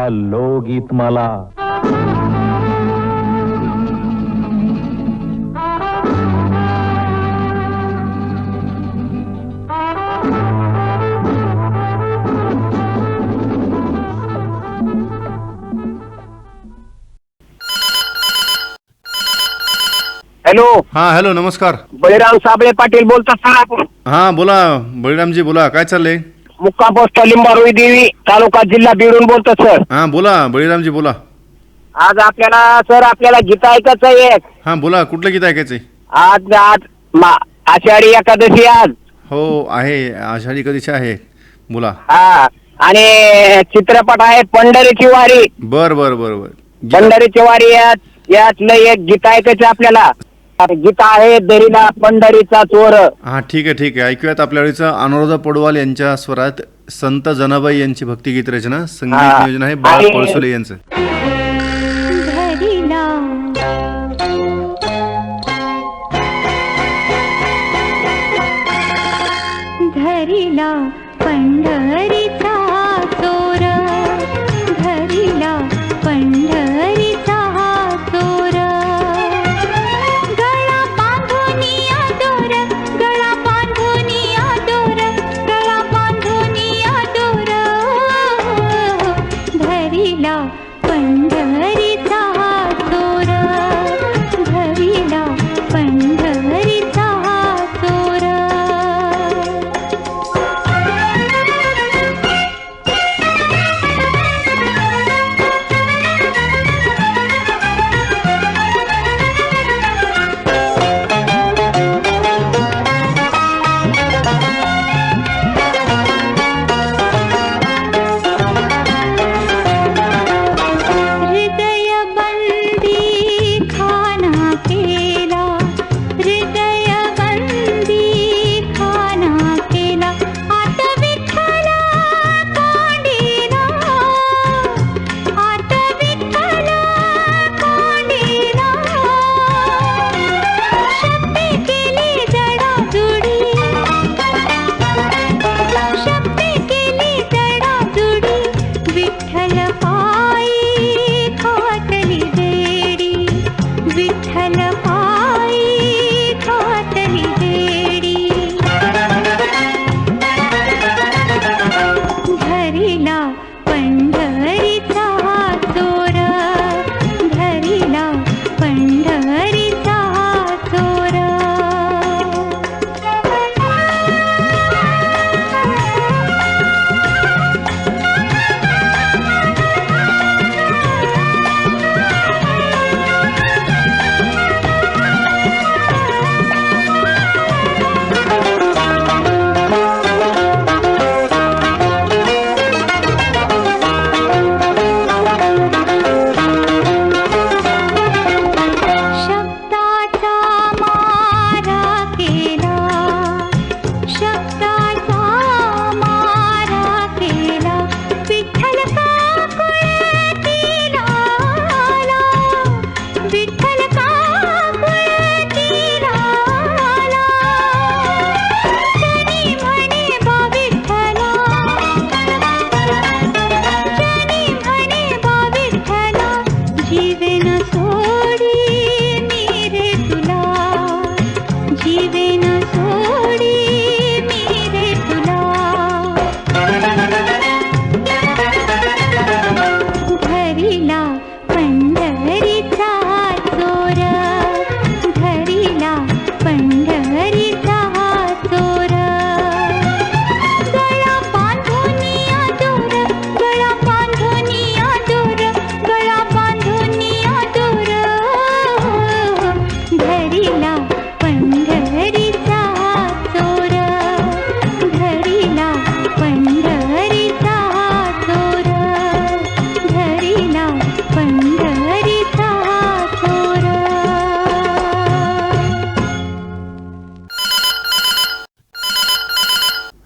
लोकगीतमाला. Hello. हा hello, नमस्कार. बळीराम साबळे पाटील बोलतात सर आपण. हा बोला बळीरामजी, बोला, काय चाललंय? मुक्काम पोस्ट लिंबारुई देवी तालुका जिल्हा बीडून बोलतो सर. हा बोला बळीरामजी, बोला. आज आपल्याला गीत ऐकायचं आहे एक. हा बोला, कुठलं गीत ऐकायचंय? आज आज आषाढी एकादशी आज. हो आहे, आषाढी एकादशी आहे, बोला. हा, आणि चित्रपट आहे पंढरीची वारी. बर बर बर बर. पंढरीची वारी यातलं एक गीत ऐकायचं आपल्याला. गीत आहे दरीला पंढरीचा चोर. हा ठीक आहे ठीक आहे, ऐकूयात. आपल्या वेळीचं अनुराधा पौडवाल यांच्या स्वरात संत जनाबाई यांची भक्तिगीत रचना, संगीत नियोजन आहे बाळ पळसोले यांचं. धरिला पंढरीचा चोर, धरिला पंढरीचा चोर. गळा बांधुनिया दोर, गळा बांधुनिया दोर, गळा बांधुनिया दोर. धरिला पंढरीचा चोर, धरिला पंढरीचा चोर.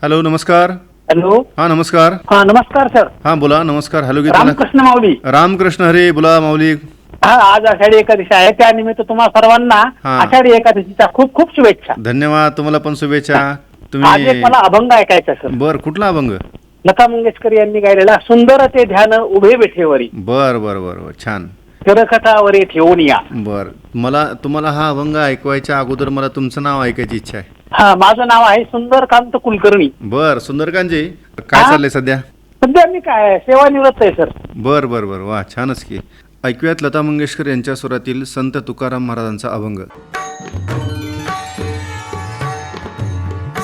हॅलो, नमस्कार. हॅलो. हा नमस्कार. हा नमस्कार सर. हा बोला. नमस्कार. हॅलो, गीत रामकृष्ण माऊली. रामकृष्ण हरे, बोला माऊली. हा, आज आषाढी एकादशी आहे, त्यानिमित्त तुम्हा सर्वांना आषाढी एकादशीच्या खूप खूप शुभेच्छा. धन्यवाद, तुम्हाला पण शुभेच्छा. आज एक मला अभंग ऐकायचा सर. बर, कुठला अभंग? लता मंगेशकर यांनी गायलेला सुंदर ते ध्यान उभे बेठेवरी बर बर बर बर, छान. तिरकटावरी ठेवून या. बर, तुम्हाला हा अभंग ऐकवायच्या अगोदर मला तुमचं नाव ऐकायची इच्छा आहे. हा, माझं नाव आहे सुंदरकांत कुलकर्णी. बर, सुंदरकांतजी, काय हा? चाललंय सध्या? सध्या मी काय सेवानिवृत्त आहे सर. बर बर बर, वा, छानच की. ऐकूयात लता मंगेशकर यांच्या स्वरातील संत तुकाराम महाराजांचा अभंग.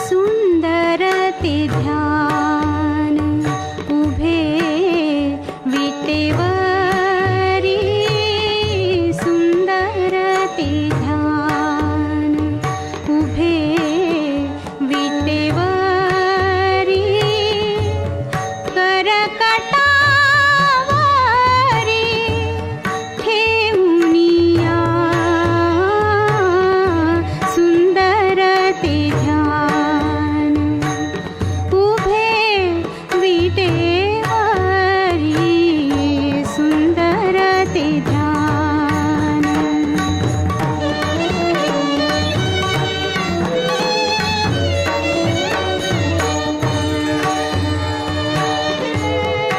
सुंदर ते ध्यान उभे विटेवरी, सुंदर ते ध्यान उभे विटेवरी, करकटावरी ठेवून या, सुंदर ते ध्यान उभे विटेवरी, सुंदर ते ध्यान.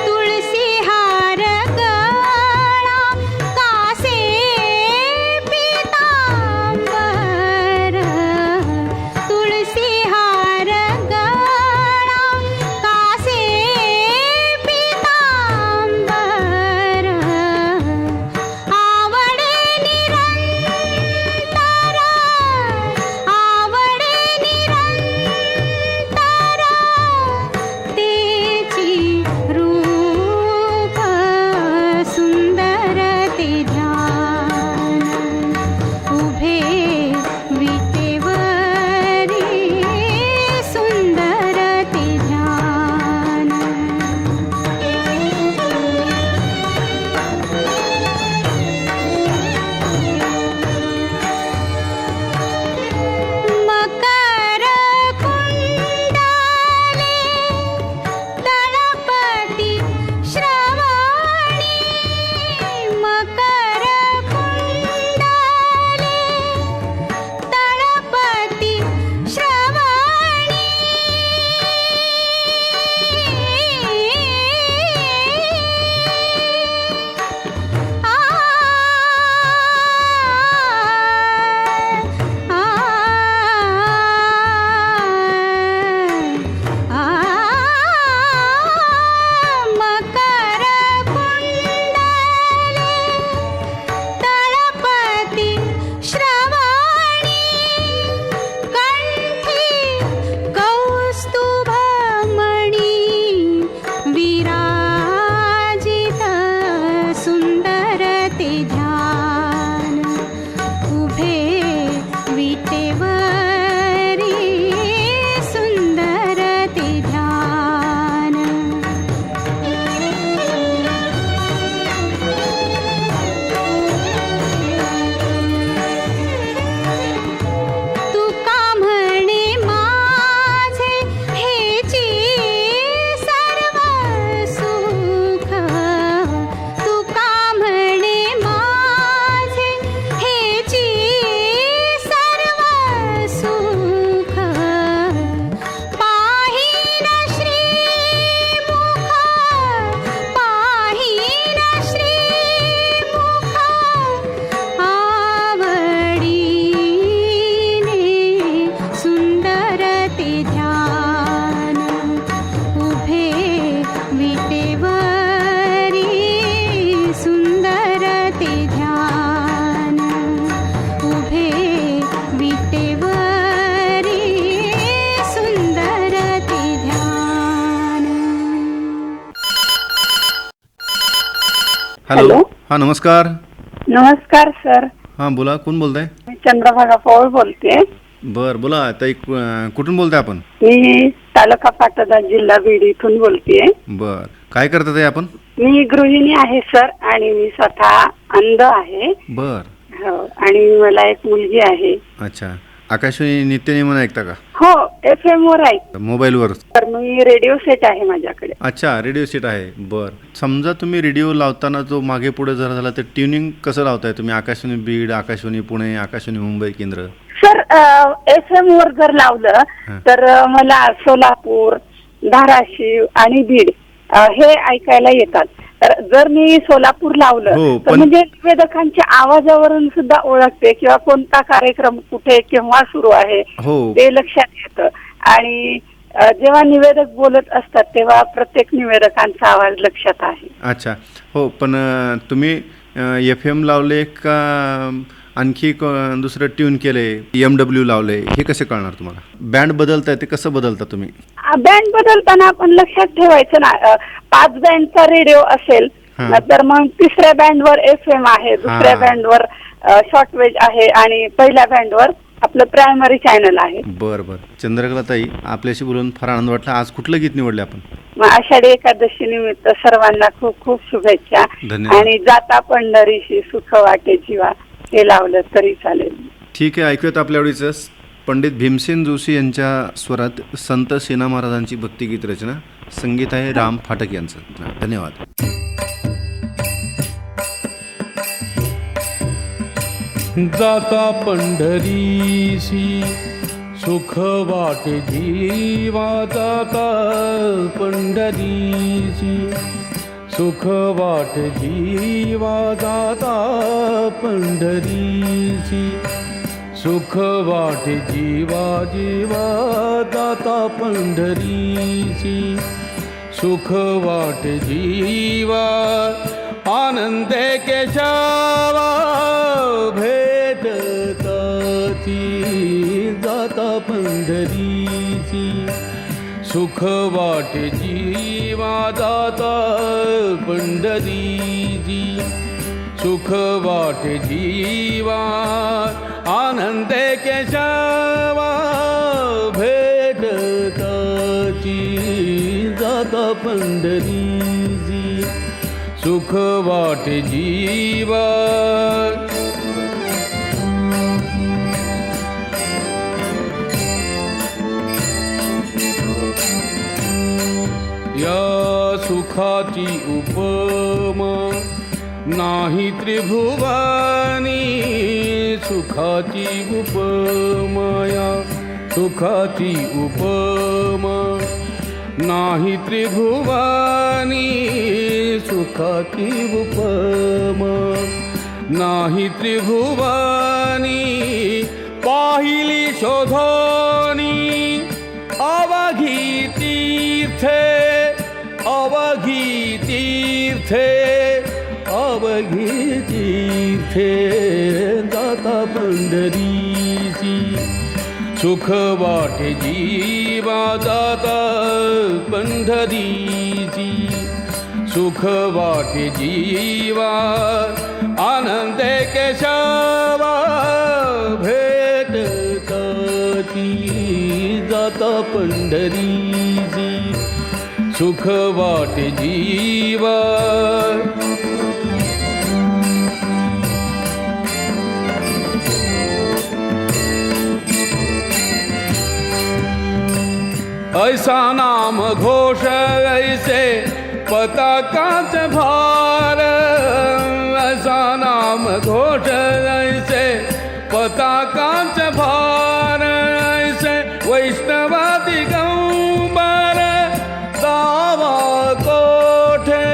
तुळसी हार गळा कासे पीतांबर, तुळसी हार गळा कासे पीतांबर, आवडे निरंतर, आवडे निरंतर, तेची रूप सुंदर ते ध्यान उभे विटेवरी, सुंदर ते ध्यान. मकर कुंडले तळपती श्रवणी, मकर कुंडले तळपती श्रवणी, आ मकर कुंडले तळपती श्रवणी, कंठी कौस्तुभमणी विराजित, सुंदर ते ध्यान उभे विटेवरी, सुंदर ते ध्यान. तुका म्हणे माझे हेची सर्व सुख, तुका म्हणे माझे हेची सर्व सुख, पाहिन श्रीमुख, पाहिन श्रीमुख, आवडीने सुंदर ते ध्यान उभे विटेवरी, सुंदर ते ध्यान उभे विटेवरी, सुंदर ते ध्यान. हॅलो, हा, नमस्कार. नमस्कार सर, हा, बोला, कोण बोलताय? मी चंद्रभागा पवार बोलते. बर, बोला ताई, कुठून बोलताय आपण? मी तालुका पाटोदा जिल्हा बीड इथून बोलतेय. बर, काय करता ताई आपण? मी गृहिणी आहे सर, आणि मी स्वतः अंध आहे. बर, हो, आणि मला एक मुलगी आहे. अच्छा. आकाशवाणी नित्यनेमन ऐकता का? हो, FM वर आहे. मोबाईलवर? तर मी रेडिओ सेट आहे माझ्याकडे. अच्छा, रेडिओ सेट आहे. बर, समजा तुम्ही रेडिओ लावताना जो मागे पुढे जर झाला तर ट्युनिंग कसं लावताय तुम्ही? आकाशवाणी बीड, आकाशवाणी पुणे, आकाशवाणी मुंबई केंद्र? सर, FM वर जर लावलं तर मला सोलापूर, धाराशिव आणि बीड हे ऐकायला येतात. तर जर मी सोलापूर लावलं हो, तर पण- म्हणजे निवेदकांच्या आवाजावरून सुद्धा ओळखते किंवा कोणता कार्यक्रम कुठे केव्हा सुरू आहे हो ते लक्षात येतं. आणि जेव्हा निवेदक बोलत असतात तेव्हा प्रत्येक निवेदकांचा आवाज लक्षात आहे. अच्छा हो, पण तुम्ही FM लावले का आणखी दुसरं ट्यून केले, MW लावले, हे कसे कळणार तुम्हाला? बँड बदलताय ते कसं बदलता तुम्ही? बँड बदलताना आपण लक्षात ठेवायचं ना, 5 बँडचा रेडिओ असेल हा. तर मग तिसऱ्या बँडवर FM आहे, दुसऱ्या हा. बँडवर शॉर्टवेज आहे आणि पहिल्या बँडवर आपलं प्रायमरी चॅनल आहे. बरं बरं. चंद्रकलाताई, आपल्याशी बोलून फार आनंद वाटला. आज कुठलं गीत निवडले आपण? मग आषाढी एकादशी निमित्त सर्वांना खूप खूप शुभेच्छा. धन्यवाद. आणि जाता पंढरीशी सुख वाटे जीवा हे लावलं तरी चालेल. ठीक आहे, ऐकूयात आपल्या आवडीचं पंडित भीमसेन जोशी यांच्या स्वरात संत सेना महाराजांची भक्तिगीत रचना. संगीत आहे राम फाटक यांचं. धन्यवाद. जाता पंढरीशी सुख वाटे जीवा, जाता पंढरीशी सुख वाटे जीवा, जाता पंढरीशी सुख वाटे जीवा, जीवा जाता पंढरीशी सुख वाटे जीवा. आनंदे केशवा भेटताची, जाता पंढरीची सुख वाटे जीवा, जाता पंढरीची सुख वाटे जीवा. आनंदे केशवा भेटताची, जाता पंढरीची सुख वाटे जीवा. या सुखाची उपमा नाही त्रिभुवनी, सुखाची उपमा या सुखाची उपमा नाही त्रिभुवनी, सुखाची उपमा नाही त्रिभुवनी. पाहिली शोधोनी अवघी तीर्थे, अवघी तीर्थे, अवघी तीर्थे, जाता पंढरीची सुख वाटे जीवा, जाता पंढरीची सुख वाटे जीवा. आनंदे केशवा भेटताची, जाता पंढरीची सुख वाटे जीवा. ऐसा नाम घोष ऐसे पताकाच भार, ऐसा नाम घोष ऐसे पताकाच भार. ऐसे वैष्णवा दिगंबर दावा कोठे,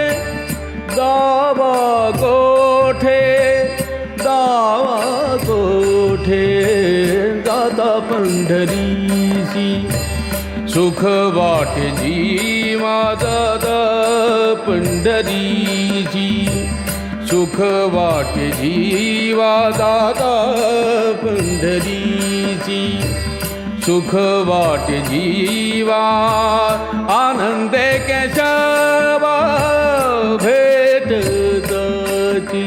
दावा कोठे, दावा कोठे, जाता पंढरीची सुख वाटे जीवा, जाता पंढरीची सुख वाटे जीवा, जाता पंढरीची सुख वाटे जीवा. आनंदे केशवा भेटताची,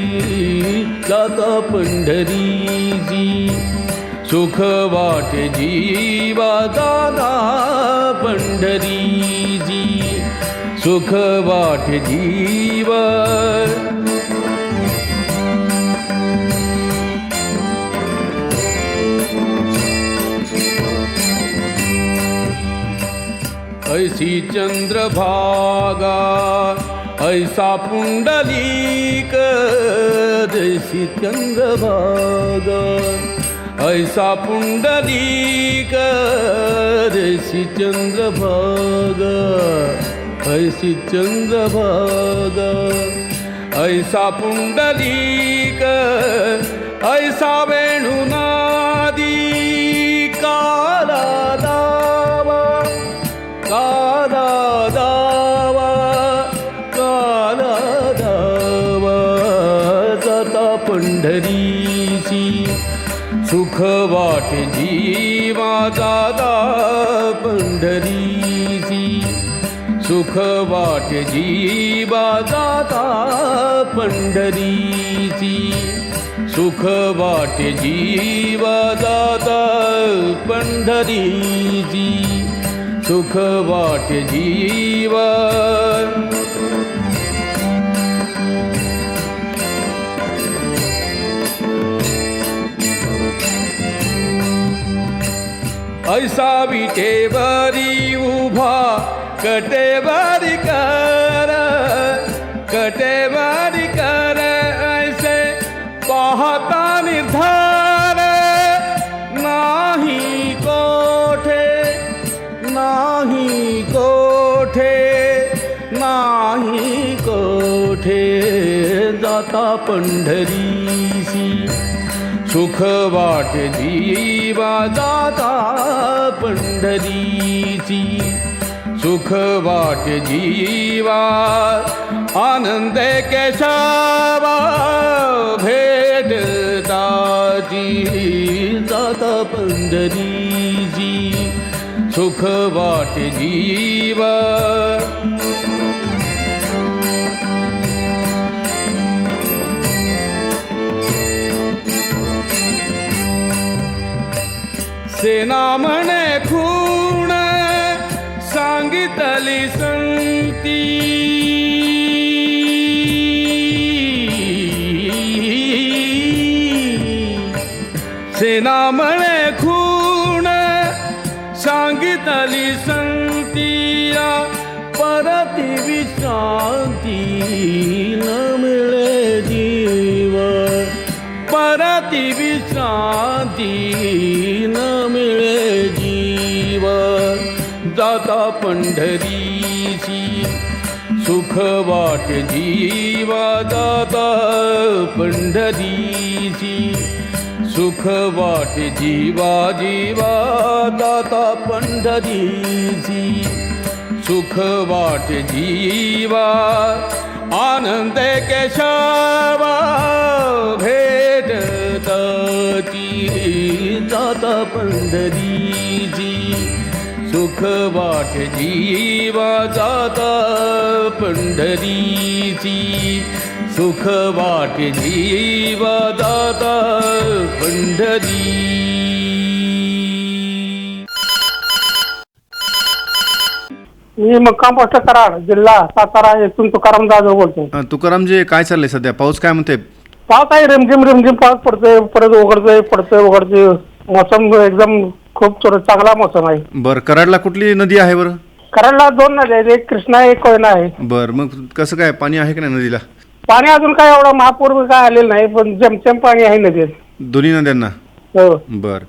जाता पंढरीची सुख वाटे जीवा, जाता पंढरीची सुख वाटे जीवा. ऐसी चंद्रभागा ऐसा पुंडलीक, जैसी चंद्रभागा ऐसा पुंडलिक ऐसी चंद्रभागा ऐसी चंद्रभागा ऐसा पुंडलिक ऐसा वेणुनादी काला दावा काला दावा काला दावा जाता पंढरीची सुख वाटे जीवा जाता पंढरीची सुख वाटे जीवा जाता पंढरीची सुख वाटे जीवा जाता पंढरीची सुख वाटे जीवा ऐसा विटेवरी उभा कटेवारी कर ऐसे पाहता निर्धार नाही कोठे नाही कोठे नाही कोठे जाता पंढरीसी सुख वाटे जीवा जाता पंढरीची सुख वाटे जीवा आनंद केशवा भेटताची जाता पंढरीची सुख वाटे जीवा सेना म्हणे खूण सांगितली संती सेना म्हणे खूण सांगितली संतीया परती विश्रांती न मिळे जीव परती विश्रांती न मिळे जीव जाता पंढरीची सुख वाटे जीवा जाता पंढरीची सुख वाटे जीवा जीवा जाता पंढरीची सुख वाटे जीवा आनंद केशवा भेटताची जाता पंढरीची सुख वाटे जीवा जाता पंढरीची सुख वाटे जीवा जाता पंढरी मी मुक्काम पोस्ट कराड जिल्हा सातारा येथून तुकाराम जाधव बोलतोय. तुकारामजी काय चाललंय सध्या पाऊस काय म्हणते पाऊस आहे रिमझिम पाऊस पडतोय परत उघडतोय मोसम एकदम खूप चांगला मोसम आहे. बरं कराडला कुठली नदी आहे बरं? कराडला 2 नद्या आहेत, एक कृष्णा एक कोयना आहे. बरं मग कसं काय पाणी आहे की नाही नदीला? पाणी अजून काय एवढं महापूर काय आलेलं नाही पण जमजम पाणी आहे नदीत दोन्ही नद्यांना. हो. बरं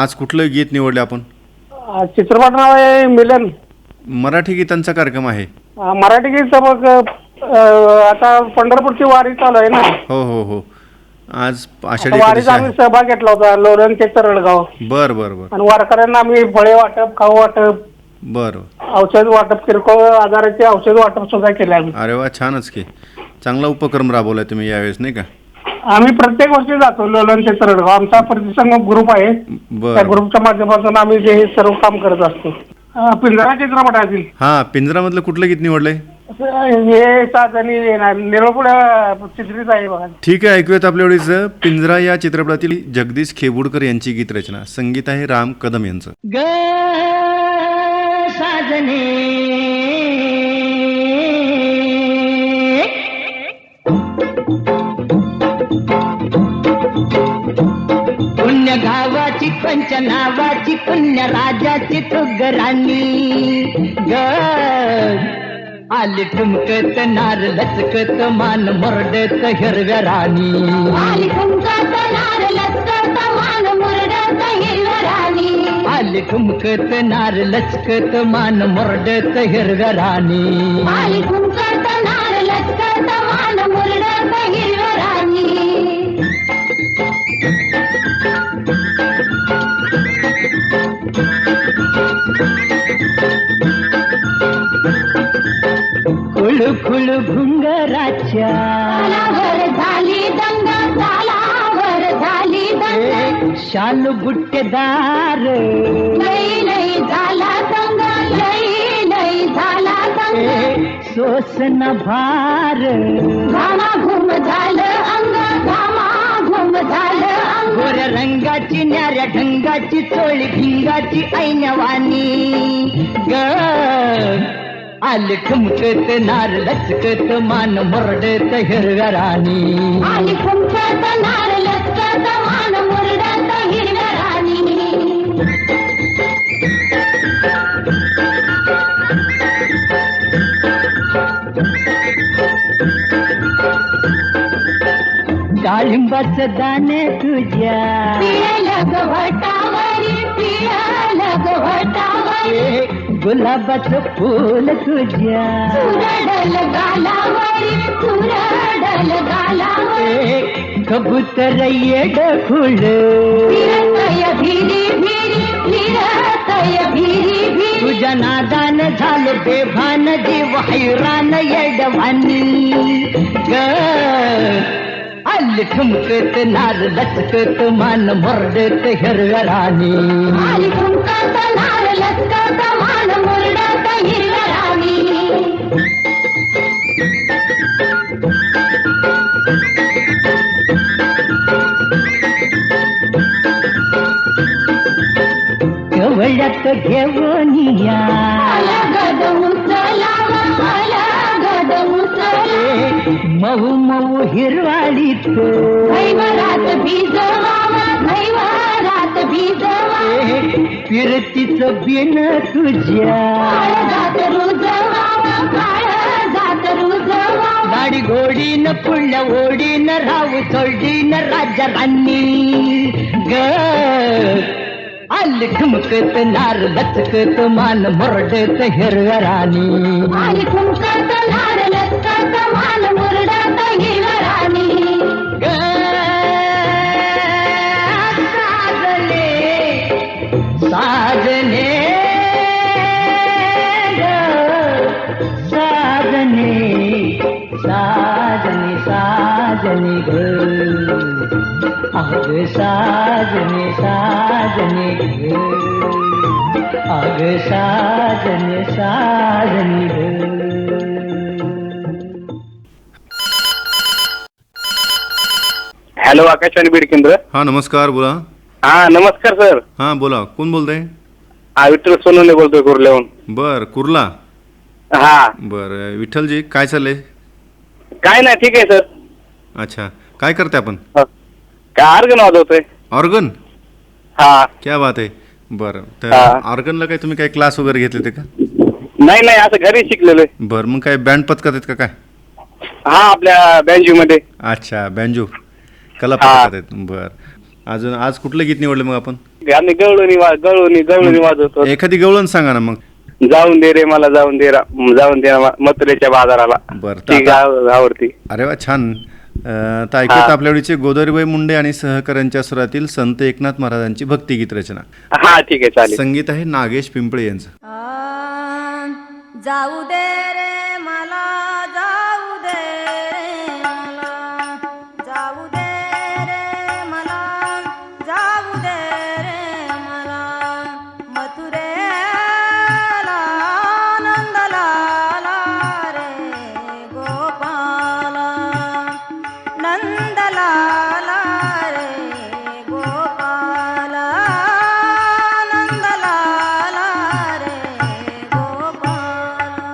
आज कुठलं गीत निवडले आपण? चित्रपट नाव आहे मिलन. मराठी गीतांचा कार्यक्रम आहे. मराठी गीत मग आता पंढरपूरची वारी चालू आहे ना. हो हो हो आज आषाढी वारीचा आम्ही सहभाग घेतला होता लोरण ते तरडगाव. बर बर बर आणि वारकऱ्यांना आम्ही फळे वाटप खाऊ वाटप बर औषध वाटप किरकोळ आजाराचे औषध वाटप सुद्धा केले आम्ही. अरे वा छानच की चांगला उपक्रम राबवलाय तुम्ही यावेळेस नाही का? आम्ही प्रत्येक वर्षी जातो लोलन ते तरडगाव. आमचा प्रतिसंघ ग्रुप आहे. त्या ग्रुपच्या माध्यमातून आम्ही हे सर्व काम करत असतो. पिंजरा चित्रपटातील हा पिंजरा मधलं कुठलं गीत निवडलंय? हे साधनी निरोपुड्या चित्रित आहे बघा. ठीक आहे ऐकूयात आपल्या वेळेस पिंजरा या चित्रपटातील जगदीश खेबुडकर यांची गीत रचना संगीत आहे राम कदम यांचं. ग साजने पुण्य गावाची पंच नावाची पुण्य राजाची तुगराणी ग आली ठुमकत नार लचकत मान मरडत हिरव्या राणी. आली ठुमकत नार लचकत मान हिरव्या राणी आली ठुमकत नार लचकत मान मुरडत हिरव्या राणी आली ठुमकत नार लचकत मान मुरडत हिरव्या राणी खुळू खुळू घुंगराच्या तालावर झाली दंग तालावर झाली दंग शालू बुट्टेदार लई लई झाला दंग लई लई झाला दंग सोसन भार घामाघूम झालं अंग घामाघूम झालं अंग गोऱ्या रंगाची न्याऱ्या ढंगाची चोळी भिंगाची ऐनवानी ग आली ठुमकत नार लचकत मान मुरडत हिरव्या राणी आली ठुमकत नार लचकत मान मुरडत हिरव्या राणी डाळिंबाचं दाणे तुझ्या पिळलं गवटावरी पिळलं गवटावरी गुलाबाचं फूल तुझ्या चुरडल गालावरी चुरडल गालावरी कबूतर येड फुल फिरतय भिरी भिरी फिरतय भिरी भिरी तुझ्या नादान झालं बेभान जीव हैरान येडवानी ग आली ठुमकत नार लचकत मान मुरडत हिरव्या राणी आली ठुमकत नार लचकत मान मुरडत हिरव्या राणी कवळ्यात घेऊन या अलगद उचलावा अलगद उचलावा मऊ मऊ हिरवाळीत घैवरात भिजवावा घैवरात भिजवावा फिरतीचं बिन तुझ्या काळजात रुजवावा काळजात रुजवावा गाडी घोडीन पुढल्या ओढीन राहू चोडीन राजा राणी ग आली ठुमकत नार लचकत मान मुरडत हिरव्या राणी आली ठुमकत नार लचकत मान मुरडत हिरव्या राणी ग साजने साजने ग साजने साजने साजने ग अग साजने साजने ग अग साजने साजने ग हॅलो आकाशवाणी बीड केंद्र. हां नमस्कार बोला. हा नमस्कार सर. हां बोला कोण बोलतंय. हा विठ्ठल सोनवणे बोलतोय कुर्ल्याहून. बर कुर्ला. हा बर विठ्ठलजी काय चाललंय. काय नाही ठीक आहे सर. अच्छा काय करते आपण. काय ऑर्गन वाजवतोय. ऑर्गन. हा क्या बात आहे. बरं तर हा. ऑर्गनला काय तुम्ही काय क्लास वगैरे घेतले ते का. नाही नाही असं घरी शिकलेलो आहे. बरं मग काय बँड पथकात आहेत का काय. हा आपल्या बँजू मध्ये. अच्छा बँजो कला पथकात आहेत. बरं अजून आज कुठलं गीत निवडलं मग आपण. आम्ही गवळणी वाजवतो. एखादी गवळण सांगा ना मग. जाऊन दे रे मला जाऊन दे जाऊन दे मथुरेच्या बाजाराला. बरं ती आवडती. अरे वा छान. तर ऐकूयात आपल्याकडचे गोदावरीबाई मुंडे आणि सहकाऱ्यांच्या स्वरातील संत एकनाथ महाराजांची भक्तिगीत रचना. हा ठीक आहे चालेल. संगीत आहे नागेश पिंपळे यांचं. जाऊ दे रे मला जाऊ दे रे मला जाऊ दे रे मला जाऊ दे रे मला मथुरेला आनंद लाला रे गोपाला नंद लाला रे गोपाला नंद लाला रे गोपाला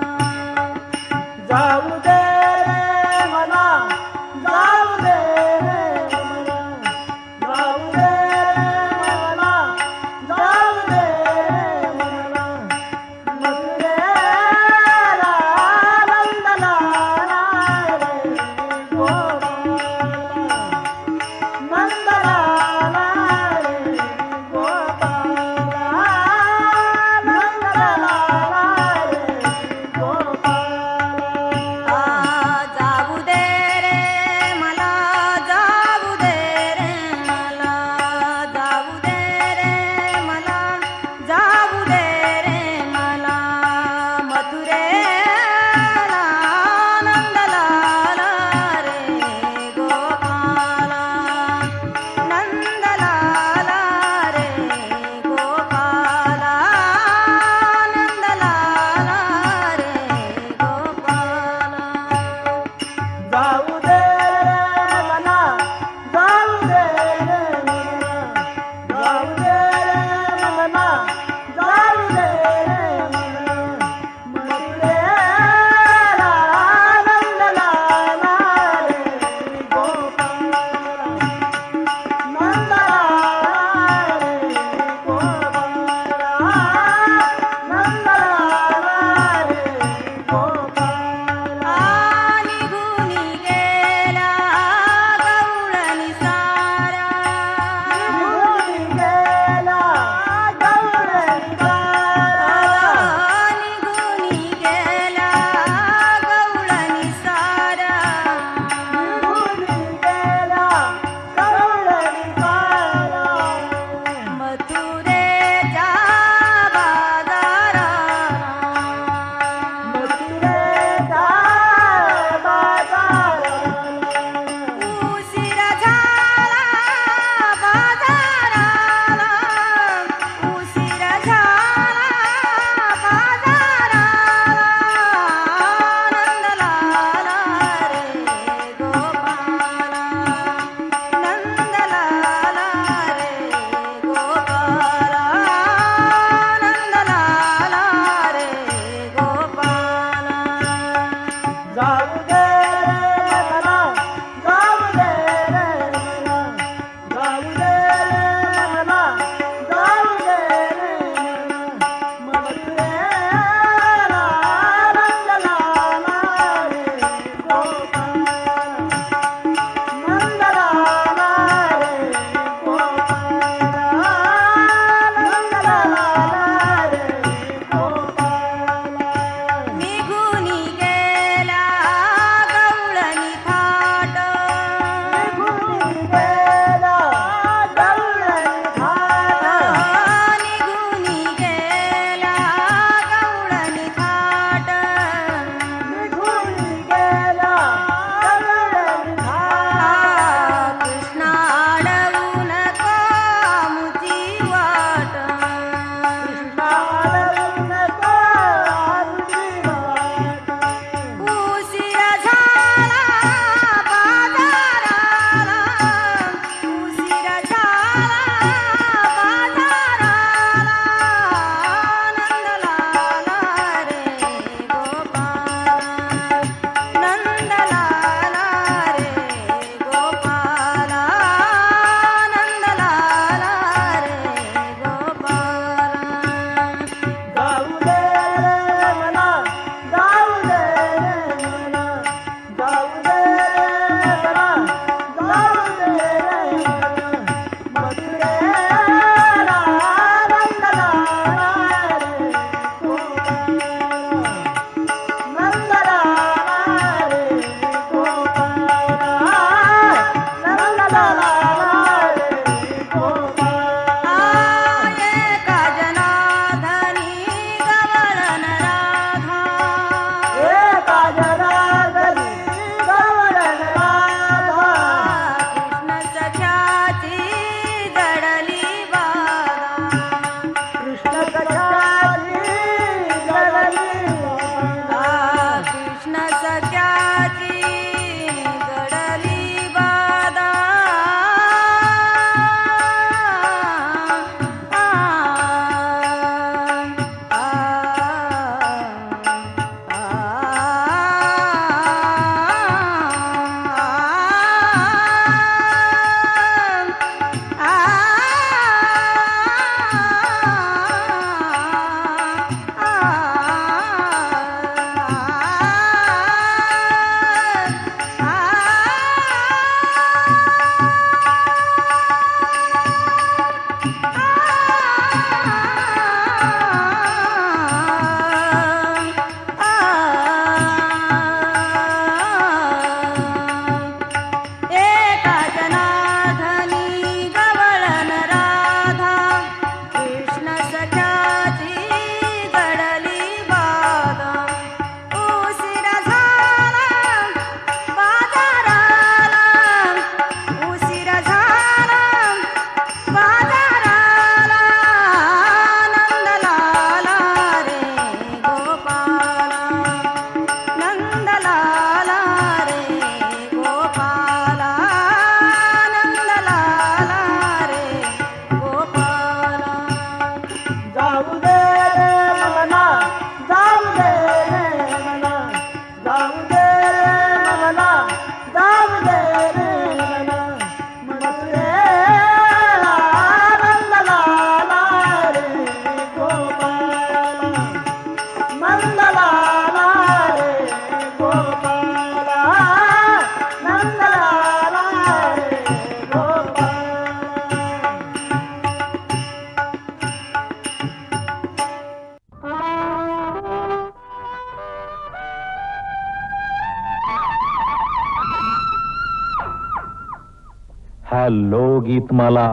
हॅलो गीतमाला.